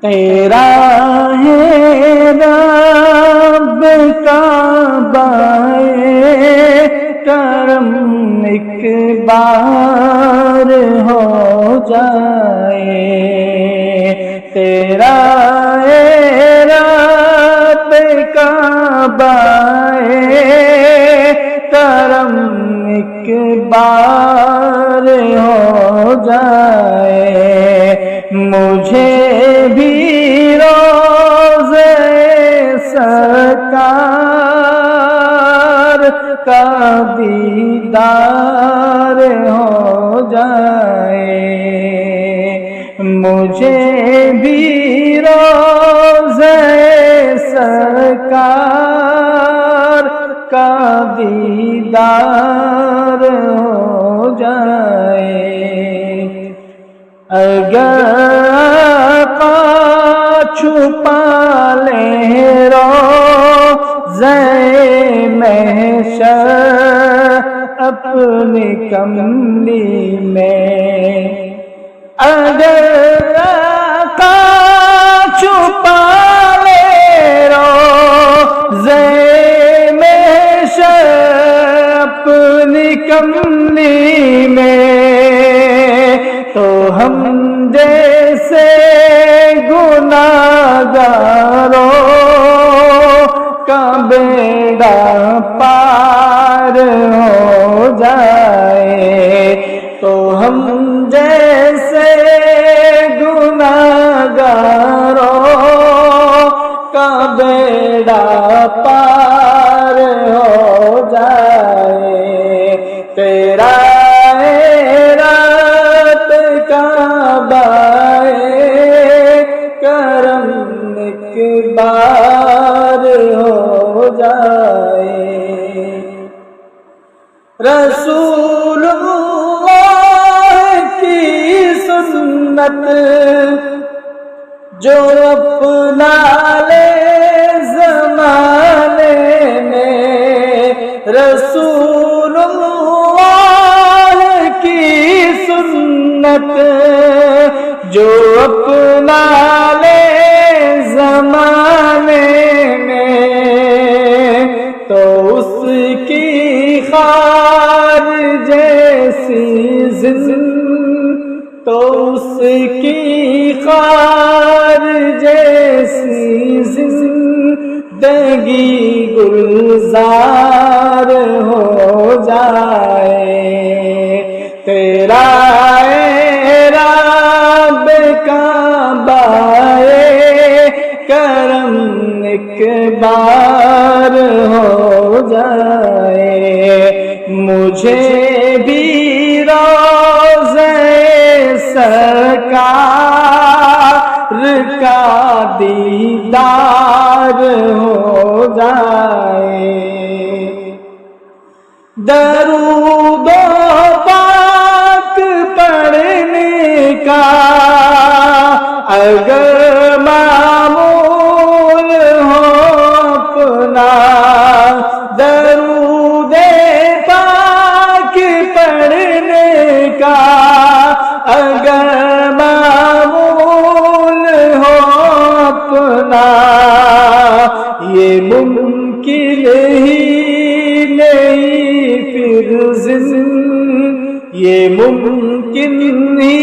تیرا ہے رب کعبہ کرم ایک بار ہو جائے، تیرا ہے رب کعبہ کرم ایک بار ہو جائے، مجھے بھی روضے سرکار کا دیدار ہو جائے، مجھے بھی روضے سرکار کا دیدار ہو جائے، اگر آقا چھپا لے روضے محشر اپنی کملی میں، اگر آقا چھپا لے روضے محشر اپنی کملی میں، تو ہم جیسے گناہگاروں کا بیڑا پار ہو جائے، تو ہم جیسے گناہگاروں کا بیڑا پار ہو جائے، تیرا کرم ایک بار ہو جائے، رسول اللہ کی سنت جو اپنا لے زمانے میں، رسول اللہ کی سنت جو اپنا لے زمانے میں، تو اس کی خار جیسی تو اس کی خار جیسی زندگی گلزار ہو جائے، تیرا کرم ایک بار ہو جائے، مجھے بھی روضے سرکار کا دیدار ہو جائے، درود و پاک پڑھنے کا اگر معمول ہو اپنا، درود پاک پڑھنے کا اگر معمول ہو اپنا، یہ ممکن ہی نہیں پھر یہ ممکن ہی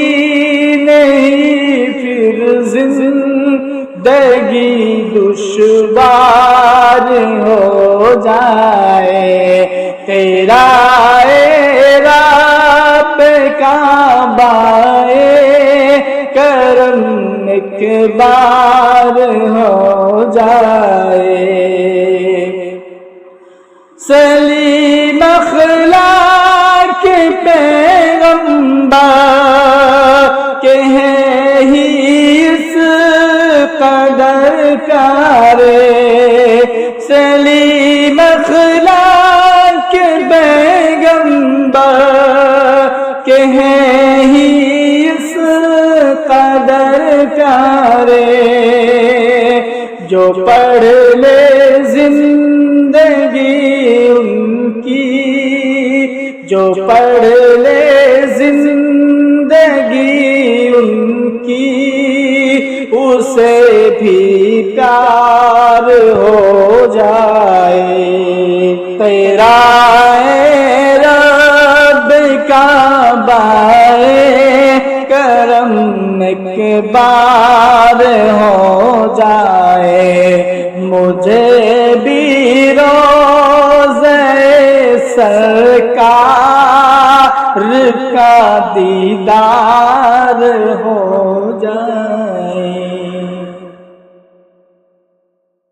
نہیں پھر زندگی دشوار ہو جائے، تیرا رب کعبہ کرم ایک بار ہو جائے، سلیم اخلاق پیغمبر کہ ہیں ہی اس قدر کارے، سلیم اخلاق پیغمبر کہ ہیں ہی اس قدر کارے، جو پڑھ لے زندگی ان کی، جو پڑھ لے زندگی ان کی، اسے بھی پیار ہو جائے تیرا اے رب کعبہ کرم ایک بار ہو جائے مجھے بھی روضہ سرکار کا دیدار ہو جائے